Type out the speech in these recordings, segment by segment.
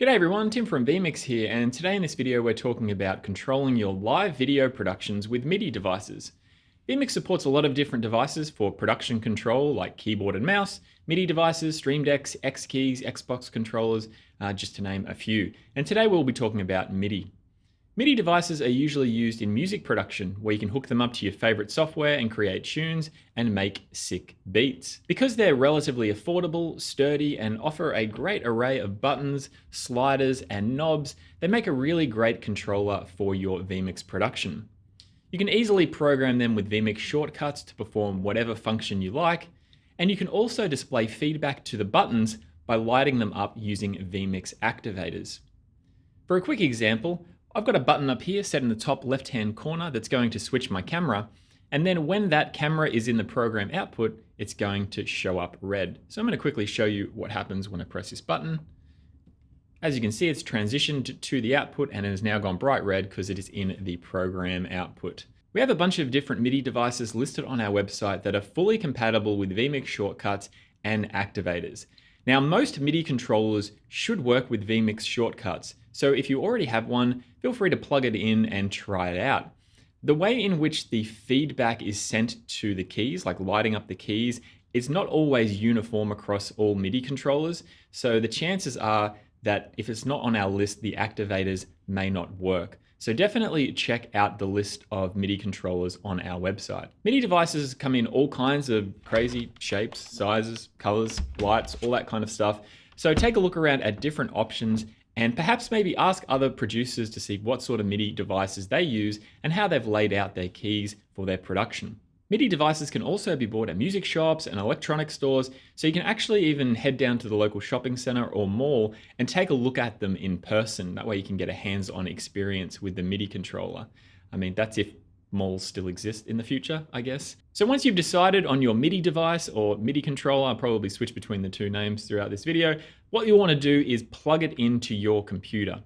G'day everyone, Tim from vMix here, and today in this video we're talking about controlling your live video productions with MIDI devices. vMix supports a lot of different devices for production control like keyboard and mouse, MIDI devices, Stream Decks, X keys, Xbox controllers, just to name a few. And today we'll be talking about MIDI. MIDI devices are usually used in music production, where you can hook them up to your favorite software and create tunes and make sick beats. Because they're relatively affordable, sturdy, and offer a great array of buttons, sliders, and knobs, they make a really great controller for your vMix production. You can easily program them with vMix shortcuts to perform whatever function you like, and you can also display feedback to the buttons by lighting them up using vMix Activators. For a quick example, I've got a button up here set in the top left-hand corner that's going to switch my camera, and then when that camera is in the program output, it's going to show up red. So I'm going to quickly show you what happens when I press this button. As you can see, it's transitioned to the output and it has now gone bright red because it is in the program output. We have a bunch of different MIDI devices listed on our website that are fully compatible with vMix shortcuts and activators. Now, most MIDI controllers should work with vMix shortcuts, so if you already have one, feel free to plug it in and try it out. The way in which the feedback is sent to the keys, like lighting up the keys, is not always uniform across all MIDI controllers, so the chances are that if it's not on our list, the activators may not work. So definitely check out the list of MIDI controllers on our website. MIDI devices come in all kinds of crazy shapes, sizes, colors, lights, all that kind of stuff. So take a look around at different options and perhaps maybe ask other producers to see what sort of MIDI devices they use and how they've laid out their keys for their production. MIDI devices can also be bought at music shops and electronic stores, so you can actually even head down to the local shopping center or mall and take a look at them in person. That way you can get a hands-on experience with the MIDI controller. I mean, that's if malls still exist in the future, I guess. So once you've decided on your MIDI device or MIDI controller, I'll probably switch between the two names throughout this video, what you'll want to do is plug it into your computer.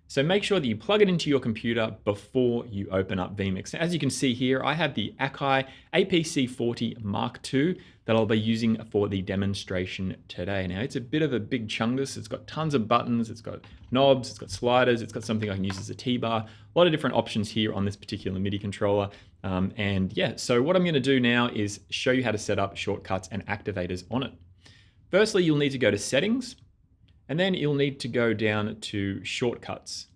So make sure that you plug it into your computer before you open up vMix. As you can see here, I have the Akai APC40 Mark II that I'll be using for the demonstration today. Now, it's a bit of a big chungus. It's got tons of buttons, it's got knobs, it's got sliders, it's got something I can use as a T-bar, a lot of different options here on this particular MIDI controller. And yeah, so what I'm gonna do now is show you how to set up shortcuts and activators on it. Firstly, you'll need to go to Settings, and then you'll need to go down to Shortcuts.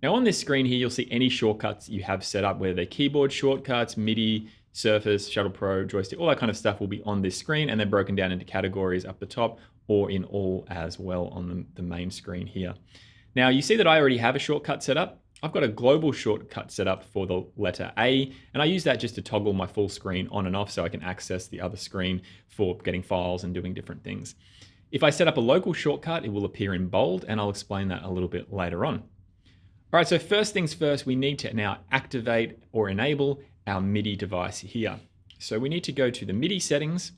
Now on this screen here, you'll see any shortcuts you have set up, whether they're keyboard shortcuts, MIDI, Surface, Shuttle Pro, joystick, all that kind of stuff will be on this screen, and they're broken down into categories up the top or in all as well on the main screen here. Now you see that I already have a shortcut set up. I've got a global shortcut set up for the letter A, and I use that just to toggle my full screen on and off so I can access the other screen for getting files and doing different things. If I set up a local shortcut, it will appear in bold, and I'll explain that a little bit later on. All right, so first things first, we need to now activate or enable our MIDI device here. So we need to go to the MIDI settings,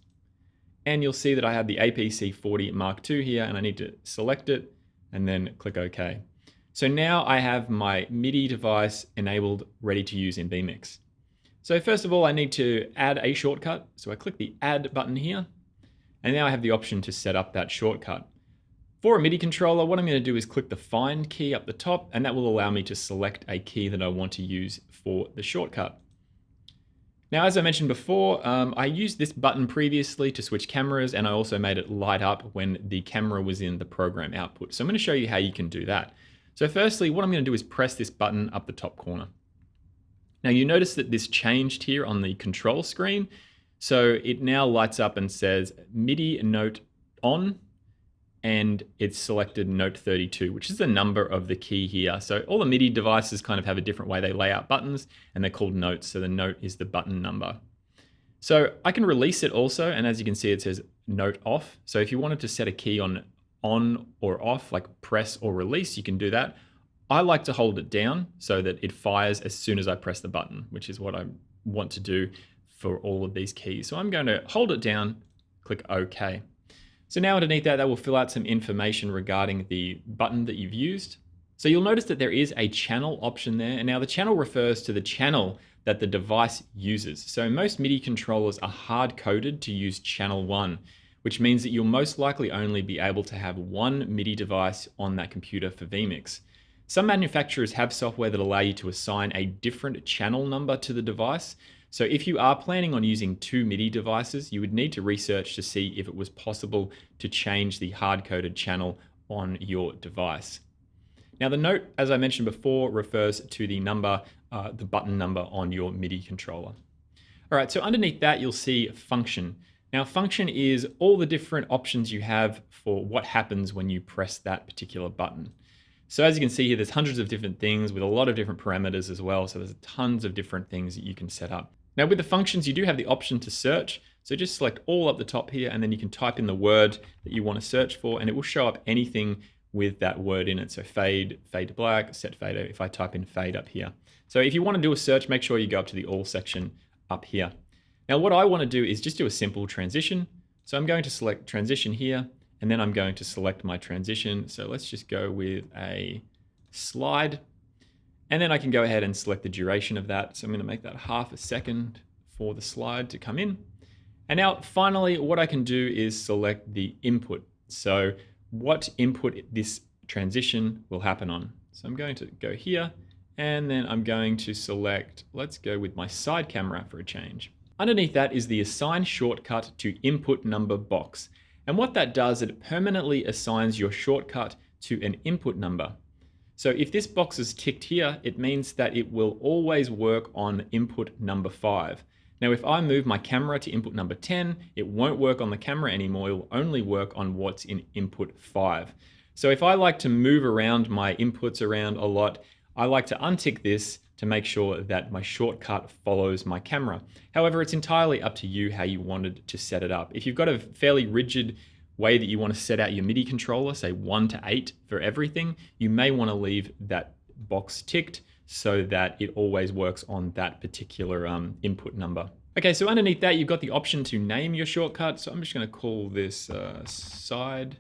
and you'll see that I have the APC40 Mark II here, and I need to select it and then click OK. So now I have my MIDI device enabled, ready to use in vMix. So first of all, I need to add a shortcut. So I click the Add button here, and now I have the option to set up that shortcut. For a MIDI controller, what I'm going to do is click the Find key up the top, and that will allow me to select a key that I want to use for the shortcut. Now, as I mentioned before, I used this button previously to switch cameras, and I also made it light up when the camera was in the program output. So I'm going to show you how you can do that. So firstly, what I'm going to do is press this button up the top corner. Now you notice that this changed here on the control screen. So it now lights up and says MIDI note on, and it's selected note 32, which is the number of the key here. So all the MIDI devices kind of have a different way they lay out buttons, and they're called notes. So the note is the button number. So I can release it also, and as you can see, it says note off. So if you wanted to set a key on or off, like press or release, you can do that. I like to hold it down so that it fires as soon as I press the button, which is what I want to do for all of these keys. So I'm going to hold it down, click OK. So now underneath that will fill out some information regarding the button that you've used. So you'll notice that there is a channel option there. And now the channel refers to the channel that the device uses. So most MIDI controllers are hard coded to use channel 1, which means that you'll most likely only be able to have one MIDI device on that computer for vMix. Some manufacturers have software that allow you to assign a different channel number to the device. So if you are planning on using two MIDI devices, you would need to research to see if it was possible to change the hard-coded channel on your device. Now the note, as I mentioned before, refers to the number, the button number on your MIDI controller. All right, so underneath that, you'll see function. Now function is all the different options you have for what happens when you press that particular button. So as you can see here, there's hundreds of different things with a lot of different parameters as well. So there's tons of different things that you can set up. Now with the functions, you do have the option to search. So just select all up the top here, and then you can type in the word that you want to search for, and it will show up anything with that word in it. So fade, fade to black, set fader, if I type in fade up here. So if you want to do a search, make sure you go up to the all section up here. Now what I want to do is just do a simple transition. So I'm going to select transition here, and then I'm going to select my transition. So let's just go with a slide. And then I can go ahead and select the duration of that. So I'm going to make that ½ second for the slide to come in. And now finally, what I can do is select the input. So what input this transition will happen on. So I'm going to go here, and then I'm going to select, let's go with my side camera for a change. Underneath that is the assign shortcut to input number box. And what that does, it permanently assigns your shortcut to an input number. So if this box is ticked here, it means that it will always work on input number 5. Now, if I move my camera to input number 10, it won't work on the camera anymore. It will only work on what's in input 5. So if I like to move around my inputs around a lot, I like to untick this to make sure that my shortcut follows my camera. However, it's entirely up to you how you wanted to set it up. If you've got a fairly rigid way that you want to set out your MIDI controller, say 1 to 8 for everything, you may want to leave that box ticked so that it always works on that particular input number. Okay, so underneath that, you've got the option to name your shortcut. So I'm just going to call this side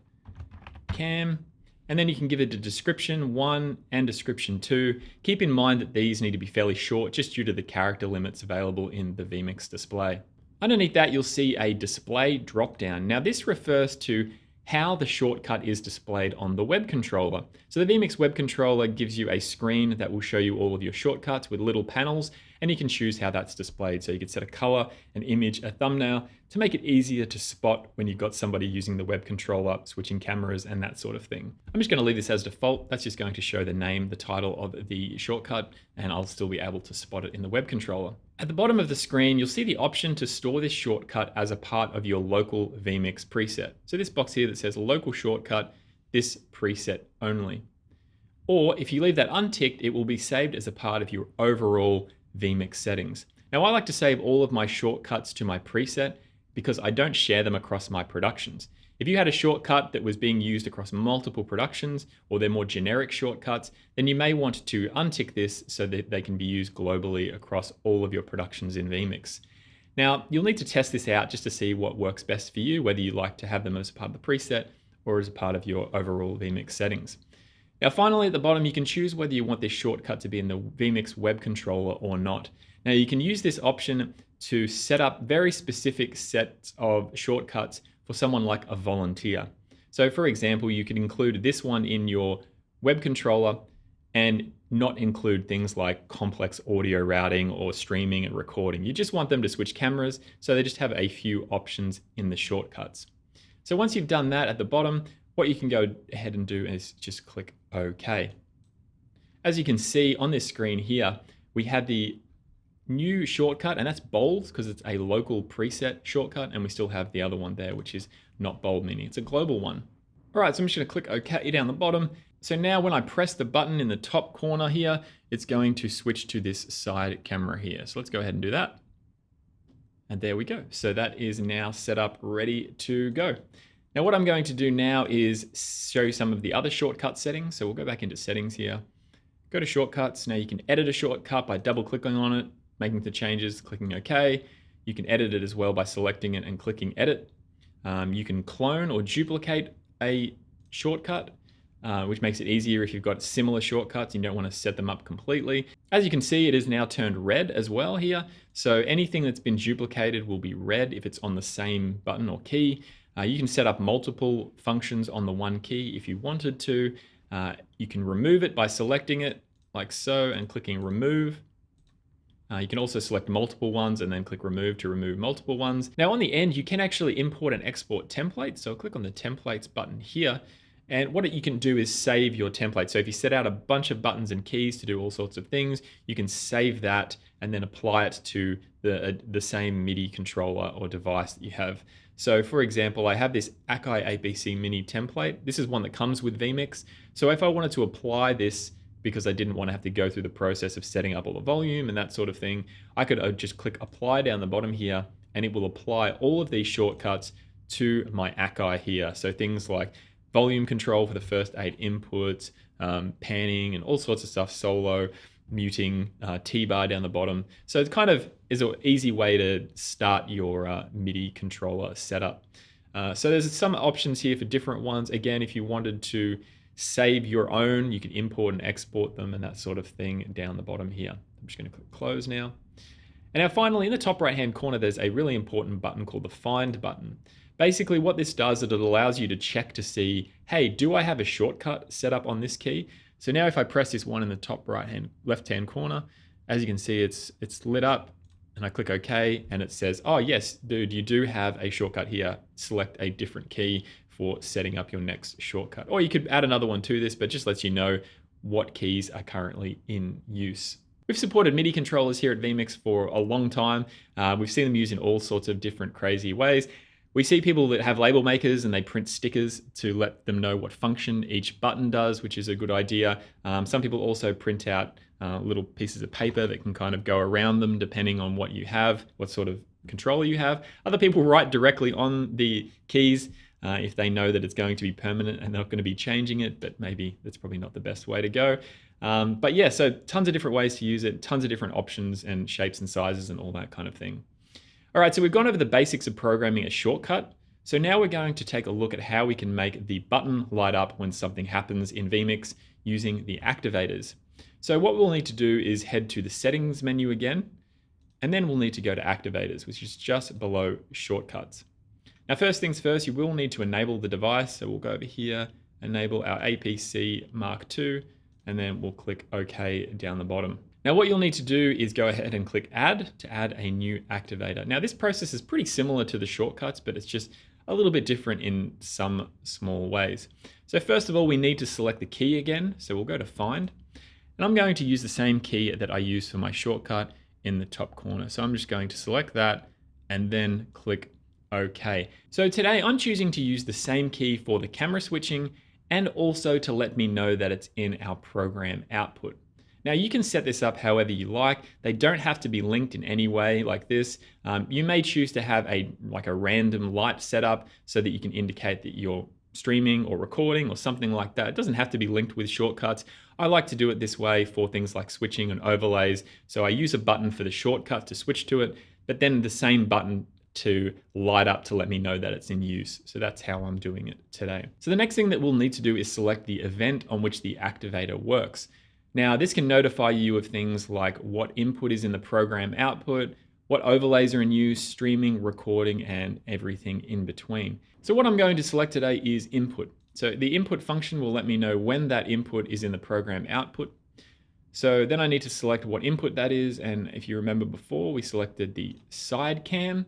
cam. And then you can give it a description 1 and description 2. Keep in mind that these need to be fairly short just due to the character limits available in the vMix display. Underneath that, you'll see a display dropdown. Now this refers to how the shortcut is displayed on the web controller. So the vMix web controller gives you a screen that will show you all of your shortcuts with little panels, and you can choose how that's displayed. So you can set a color, an image, a thumbnail to make it easier to spot when you've got somebody using the web controller, switching cameras and that sort of thing. I'm just going to leave this as default. That's just going to show the name, the title of the shortcut, and I'll still be able to spot it in the web controller. At the bottom of the screen, you'll see the option to store this shortcut as a part of your local vMix preset. So this box here that says local shortcut, this preset only. Or if you leave that unticked, it will be saved as a part of your overall vMix settings. Now I like to save all of my shortcuts to my preset because I don't share them across my productions. If you had a shortcut that was being used across multiple productions, or they're more generic shortcuts, then you may want to untick this so that they can be used globally across all of your productions in vMix. Now, you'll need to test this out just to see what works best for you, whether you like to have them as part of the preset or as a part of your overall vMix settings. Now, finally, at the bottom, you can choose whether you want this shortcut to be in the vMix web controller or not. Now, you can use this option to set up very specific sets of shortcuts for someone like a volunteer. So for example, you could include this one in your web controller and not include things like complex audio routing or streaming and recording. You just want them to switch cameras, so they just have a few options in the shortcuts. So once you've done that at the bottom, what you can go ahead and do is just click OK. As you can see on this screen here, we have the new shortcut, and that's bold because it's a local preset shortcut, and we still have the other one there, which is not bold, meaning it's a global one. All right, so I'm just going to click OK down the bottom. So now when I press the button in the top corner here, it's going to switch to this side camera here. So let's go ahead and do that. And there we go. So that is now set up, ready to go. Now what I'm going to do now is show you some of the other shortcut settings. So we'll go back into settings here, go to shortcuts. Now you can edit a shortcut by double clicking on it, making the changes, clicking OK. You can edit it as well by selecting it and clicking edit. You can clone or duplicate a shortcut, which makes it easier if you've got similar shortcuts. You don't want to set them up completely. As you can see, it is now turned red as well here. So anything that's been duplicated will be red if it's on the same button or key. You can set up multiple functions on the one key if you wanted to. You can remove it by selecting it like so and clicking remove. You can also select multiple ones and then click remove to remove multiple ones. Now on the end, you can actually import and export templates. So click on the templates button here. And what you can do is save your template. So if you set out a bunch of buttons and keys to do all sorts of things, you can save that and then apply it to the same MIDI controller or device that you have. So for example, I have this Akai APC Mini template. This is one that comes with vMix. So if I wanted to apply this, because I didn't want to have to go through the process of setting up all the volume and that sort of thing, I could just click apply down the bottom here, and it will apply all of these shortcuts to my Akai here. So things like volume control for the first 8 inputs, panning and all sorts of stuff, solo, muting, T-bar down the bottom. So it kind of is an easy way to start your MIDI controller setup. So there's some options here for different ones. Again, if you wanted to save your own, you can import and export them and that sort of thing down the bottom here. I'm just going to click close now. And now finally, in the top right hand corner, there's a really important button called the Find button. Basically what this does is it allows you to check to see, hey, do I have a shortcut set up on this key? So now if I press this one in the top left hand corner, as you can see, it's lit up, and I click OK, and it says, oh yes, dude, you do have a shortcut here. Select a different key for setting up your next shortcut. Or you could add another one to this, but just lets you know what keys are currently in use. We've supported MIDI controllers here at vMix for a long time. We've seen them used in all sorts of different crazy ways. We see people that have label makers and they print stickers to let them know what function each button does, which is a good idea. Some people also print out little pieces of paper that can kind of go around them depending on what you have, what sort of controller you have. Other people write directly on the keys if they know that it's going to be permanent and they're not going to be changing it, but maybe that's probably not the best way to go. But yeah, so tons of different ways to use it, tons of different options and shapes and sizes and all that kind of thing. All right, so we've gone over the basics of programming a shortcut. So now we're going to take a look at how we can make the button light up when something happens in vMix using the activators. So what we'll need to do is head to the settings menu again, and then we'll need to go to activators, which is just below shortcuts. Now, first things first, you will need to enable the device. So we'll go over here, enable our APC Mark II, and then we'll click OK down the bottom. Now, what you'll need to do is go ahead and click Add to add a new activator. Now, this process is pretty similar to the shortcuts, but it's just a little bit different in some small ways. So first of all, we need to select the key again. So we'll go to Find, and I'm going to use the same key that I used for my shortcut in the top corner. So I'm just going to select that and then click OK. So today I'm choosing to use the same key for the camera switching and also to let me know that it's in our program output. Now you can set this up however you like. They don't have to be linked in any way like this. You may choose to have a random light setup so that you can indicate that you're streaming or recording or something like that. It doesn't have to be linked with shortcuts. I like to do it this way for things like switching and overlays. So I use a button for the shortcut to switch to it, but then the same button to light up to let me know that it's in use. So that's how I'm doing it today. So the next thing that we'll need to do is select the event on which the activator works. Now this can notify you of things like what input is in the program output, what overlays are in use, streaming, recording, and everything in between. So what I'm going to select today is input. So the input function will let me know when that input is in the program output. So then I need to select what input that is. And if you remember before, we selected the side cam.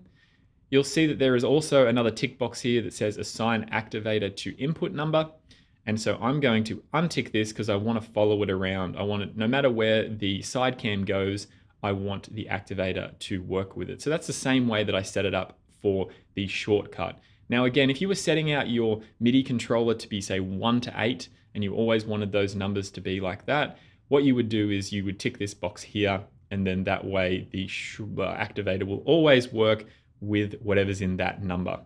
You'll see that there is also another tick box here that says assign activator to input number. And so I'm going to untick this because I want to follow it around. I want it, no matter where the side cam goes, I want the activator to work with it. So that's the same way that I set it up for the shortcut. Now, again, if you were setting out your MIDI controller to be, say, 1 to 8, and you always wanted those numbers to be like that, what you would do is you would tick this box here, and then that way the activator will always work with whatever's in that number.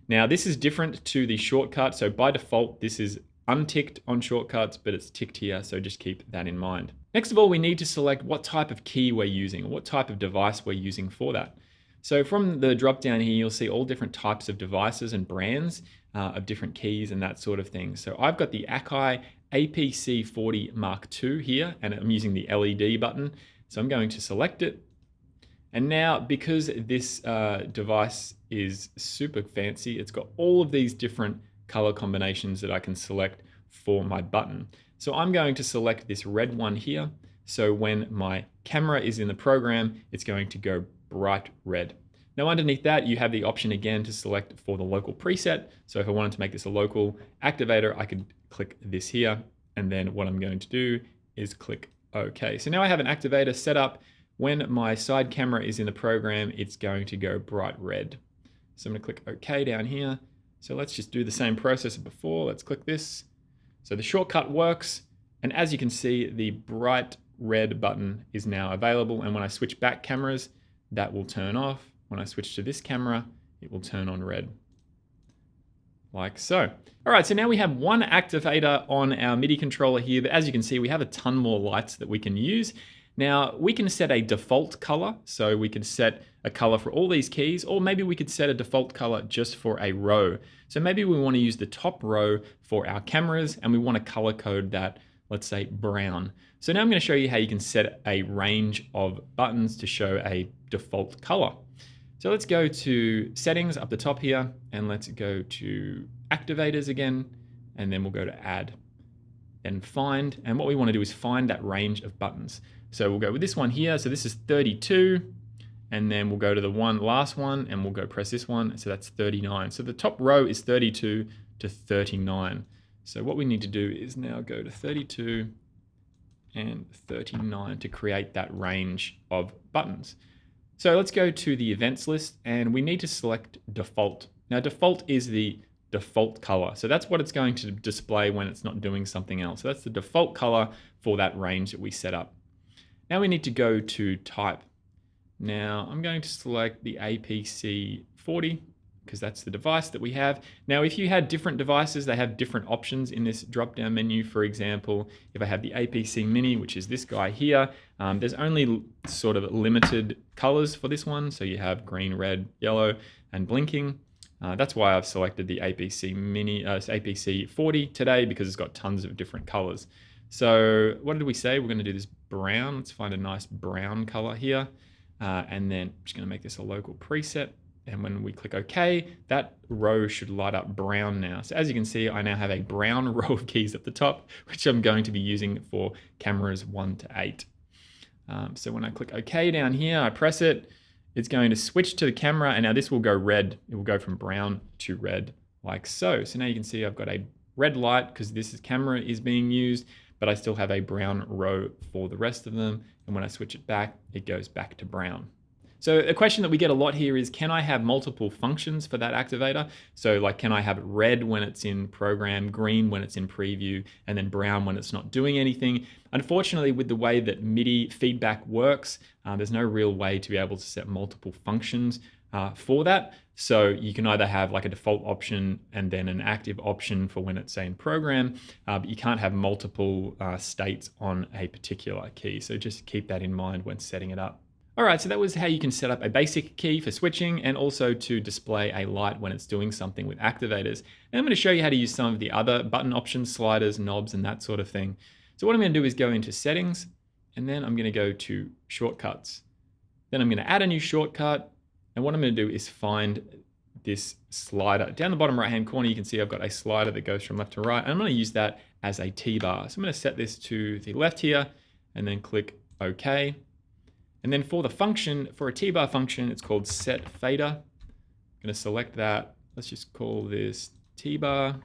Now, this is different to the shortcut. So by default, this is unticked on shortcuts, but it's ticked here. So just keep that in mind. Next of all, we need to select what type of key we're using, or what type of device we're using for that. So from the drop down here, you'll see all different types of devices and brands of different keys and that sort of thing. So I've got the Akai APC40 Mark II here, and I'm using the LED button. So I'm going to select it. And now, because this device is super fancy, it's got all of these different color combinations that I can select for my button. So I'm going to select this red one here. So when my camera is in the program, it's going to go bright red. Now underneath that, you have the option again to select for the local preset. So if I wanted to make this a local activator, I could click this here. And then what I'm going to do is click OK. So now I have an activator set up. When my side camera is in the program, it's going to go bright red. So I'm going to click OK down here. So let's just do the same process as before. Let's click this. So the shortcut works. And as you can see, the bright red button is now available. And when I switch back cameras, that will turn off. When I switch to this camera, it will turn on red. Like so. All right, so now we have one activator on our MIDI controller here, but as you can see, we have a ton more lights that we can use. Now, we can set a default color, so we could set a color for all these keys, or maybe we could set a default color just for a row. So maybe we want to use the top row for our cameras, and we want to color code that, let's say, brown. So now I'm going to show you how you can set a range of buttons to show a default color. So let's go to settings up the top here, and let's go to activators again, and then we'll go to add, then find. And what we want to do is find that range of buttons. So we'll go with this one here. So this is 32, and then we'll go to the last one, and we'll go press this one. So that's 39. So the top row is 32 to 39. So what we need to do is now go to 32 and 39 to create that range of buttons. So let's go to the events list, and we need to select default. Now default is the default color. So that's what it's going to display when it's not doing something else. So that's the default color for that range that we set up. Now we need to go to type. Now I'm going to select the APC 40 because that's the device that we have. Now, if you had different devices, they have different options in this drop-down menu. For example, if I have the APC Mini, which is this guy here, there's only sort of limited colors for this one. So you have green, red, yellow, and blinking. That's why I've selected the APC Mini, APC 40 today, because it's got tons of different colors. So what did we say? We're going to do this brown. Let's find a nice brown color here. And then I'm just going to make this a local preset. And when we click OK, that row should light up brown now. So as you can see, I now have a brown row of keys at the top, which I'm going to be using for cameras 1 to 8. So when I click OK down here, I press it, it's going to switch to the camera, and now this will go red. It will go from brown to red like so. So now you can see I've got a red light because this camera is being used, but I still have a brown row for the rest of them. And when I switch it back, it goes back to brown. So a question that we get a lot here is, can I have multiple functions for that activator? So like, can I have it red when it's in program, green when it's in preview, and then brown when it's not doing anything? Unfortunately, with the way that MIDI feedback works, there's no real way to be able to set multiple functions for that. So you can either have like a default option and then an active option for when it's, say, in program, but you can't have multiple states on a particular key. So just keep that in mind when setting it up. All right, so that was how you can set up a basic key for switching and also to display a light when it's doing something with activators. And I'm going to show you how to use some of the other button options, sliders, knobs, and that sort of thing. So what I'm going to do is go into settings, and then I'm going to go to shortcuts. Then I'm going to add a new shortcut, and what I'm going to do is find this slider. Down the bottom right-hand corner, you can see I've got a slider that goes from left to right, and I'm going to use that as a T-bar. So I'm going to set this to the left here, and then click OK. And then for the function, for a T-bar function, it's called set fader. I'm going to select that. Let's just call this T-bar.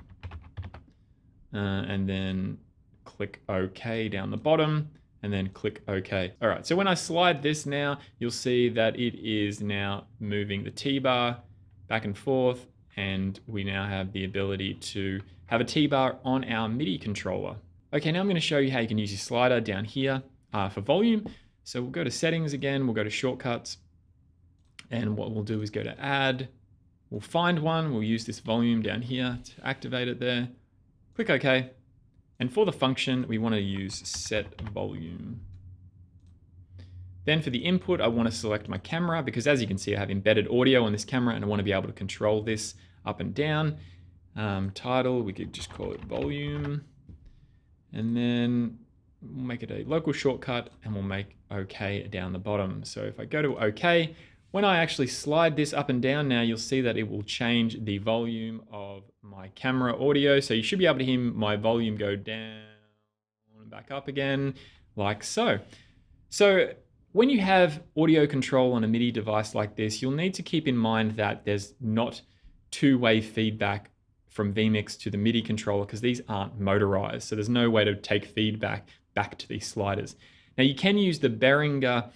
And then click OK down the bottom, and then click OK. All right, so when I slide this now, you'll see that it is now moving the T-bar back and forth, and we now have the ability to have a T-bar on our MIDI controller. Okay, now I'm going to show you how you can use your slider down here for volume. So we'll go to settings again, we'll go to shortcuts, and what we'll do is go to add, we'll find one, we'll use this volume down here to activate it there, click OK, and for the function we want to use set volume. Then for the input, I want to select my camera because as you can see I have embedded audio on this camera and I want to be able to control this up and down. Title, we could just call it volume, and then we'll make it a local shortcut and we'll make OK down the bottom. So if I go to OK, when I actually slide this up and down now, you'll see that it will change the volume of my camera audio. So you should be able to hear my volume go down and back up again, like so. So when you have audio control on a MIDI device like this, you'll need to keep in mind that there's not two-way feedback from vMix to the MIDI controller because these aren't motorized. So there's no way to take feedback back to these sliders. Now you can use the Behringer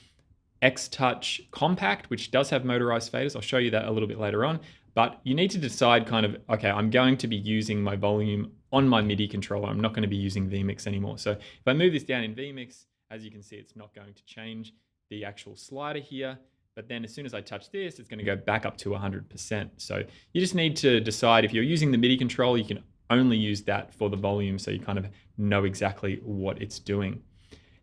X-Touch Compact, which does have motorized faders. I'll show you that a little bit later on, but you need to decide kind of, okay, I'm going to be using my volume on my MIDI controller. I'm not going to be using vMix anymore. So if I move this down in vMix, as you can see, it's not going to change the actual slider here. But then as soon as I touch this, it's going to go back up to 100%. So you just need to decide if you're using the MIDI controller, you can only use that for the volume so you kind of know exactly what it's doing.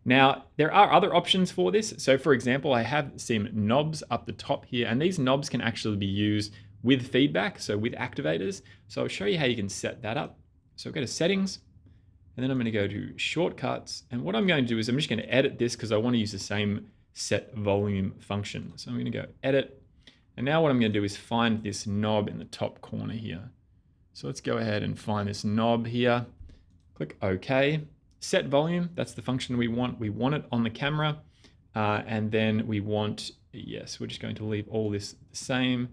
Now, there are other options for this. So for example, I have some knobs up the top here, and these knobs can actually be used with feedback, so with activators. So I'll show you how you can set that up. So I'll go to settings, and then I'm going to go to shortcuts. And what I'm going to do is I'm just going to edit this because I want to use the same set volume function. So I'm going to go edit. And now what I'm going to do is find this knob in the top corner here. So let's go ahead and find this knob here. Click OK. Set volume, that's the function we want. We want it on the camera. And then we want, yes, we're just going to leave all this the same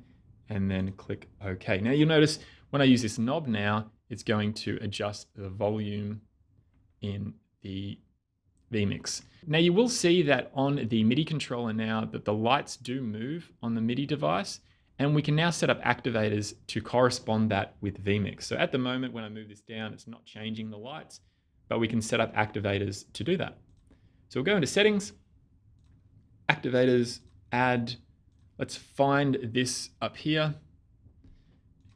and then click OK. Now you'll notice when I use this knob now, it's going to adjust the volume in the vMix. Now you will see that on the MIDI controller now that the lights do move on the MIDI device, and we can now set up activators to correspond that with vMix. So at the moment when I move this down, it's not changing the lights, but we can set up activators to do that. So we'll go into settings, activators, add, let's find this up here,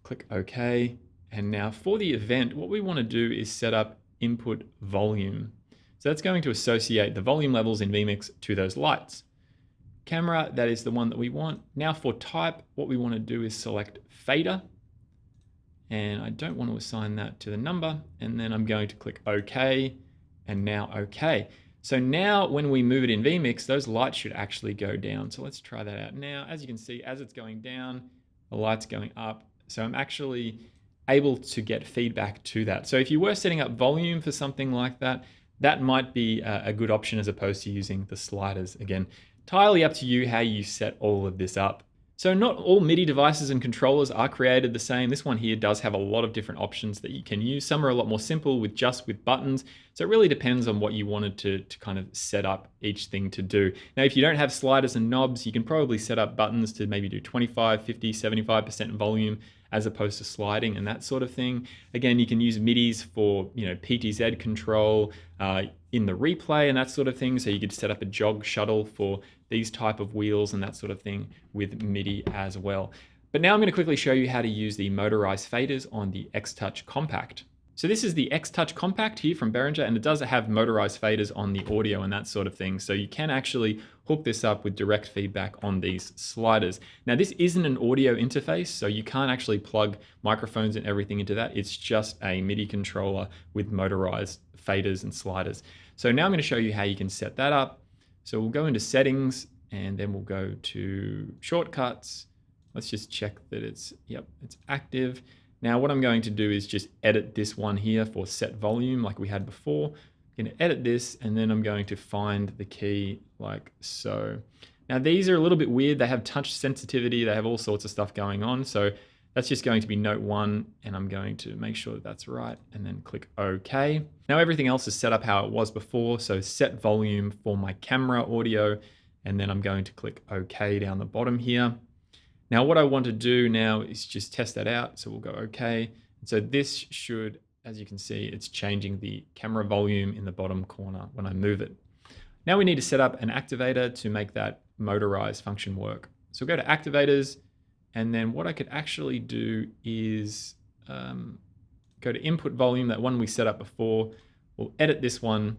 click OK. And now for the event, what we want to do is set up input volume. So that's going to associate the volume levels in vMix to those lights. Camera, that is the one that we want. Now for type, what we want to do is select fader. And I don't want to assign that to the number. And then I'm going to click OK, and now OK. So now when we move it in vMix, those lights should actually go down. So let's try that out now. As you can see, as it's going down, the light's going up. So I'm actually able to get feedback to that. So if you were setting up volume for something like that, that might be a good option as opposed to using the sliders. Again, entirely up to you how you set all of this up. So not all MIDI devices and controllers are created the same. This one here does have a lot of different options that you can use. Some are a lot more simple with just with buttons. So it really depends on what you wanted to kind of set up each thing to do. Now, if you don't have sliders and knobs, you can probably set up buttons to maybe do 25, 50, 75% volume as opposed to sliding and that sort of thing. Again, you can use MIDIs for, PTZ control in the replay and that sort of thing. So you could set up a jog shuttle for these type of wheels and that sort of thing with MIDI as well. But now I'm going to quickly show you how to use the motorized faders on the X-Touch Compact. So this is the X-Touch Compact here from Behringer, and it does have motorized faders on the audio and that sort of thing. So you can actually hook this up with direct feedback on these sliders. Now this isn't an audio interface, so you can't actually plug microphones and everything into that. It's just a MIDI controller with motorized faders and sliders. So now I'm going to show you how you can set that up. So we'll go into settings and then we'll go to shortcuts. Let's just check that it's active. Now what I'm going to do is just edit this one here for set volume like we had before. I'm going to edit this and then I'm going to find the key like so. Now these are a little bit weird. They have touch sensitivity. They have all sorts of stuff going on. So that's just going to be note 1 and I'm going to make sure that that's right and then click OK. Now everything else is set up how it was before. So set volume for my camera audio and then I'm going to click OK down the bottom here. Now what I want to do now is just test that out. So we'll go OK. And so this should, as you can see, it's changing the camera volume in the bottom corner when I move it. Now we need to set up an activator to make that motorized function work. So we'll go to activators, and then what I could actually do is go to input volume, that one we set up before. We'll edit this one.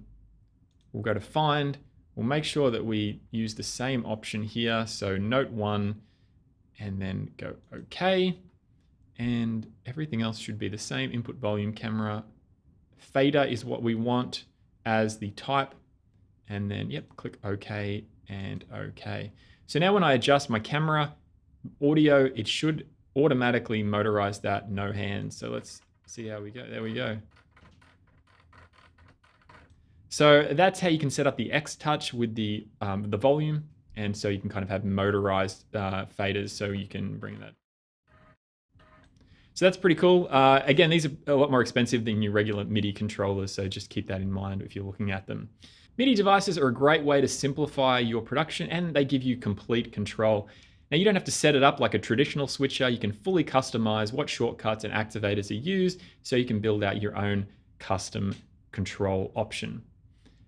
We'll go to find. We'll make sure that we use the same option here. So note 1, and then go OK. And everything else should be the same. Input volume, camera. Fader is what we want. as the type, and then, yep, click OK and OK. So now when I adjust my camera audio, it should automatically motorize that no hands. So let's see how we go. There we go. So that's how you can set up the X touch with the volume. And so you can kind of have motorized faders, so you can bring that. So that's pretty cool. Again, these are a lot more expensive than your regular MIDI controllers, so just keep that in mind if you're looking at them. MIDI devices are a great way to simplify your production, and they give you complete control. Now, you don't have to set it up like a traditional switcher. You can fully customize what shortcuts and activators are used, so you can build out your own custom control option.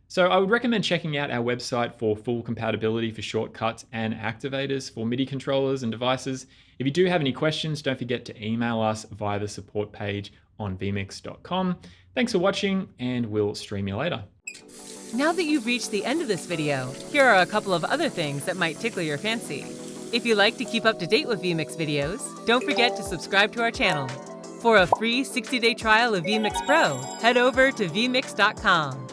So I would recommend checking out our website for full compatibility for shortcuts and activators for MIDI controllers and devices. If you do have any questions, don't forget to email us via the support page on vmix.com. Thanks for watching, and we'll stream you later. Now that you've reached the end of this video, here are a couple of other things that might tickle your fancy. If you like to keep up to date with vMix videos, don't forget to subscribe to our channel. For a free 60-day trial of vMix Pro, head over to vmix.com.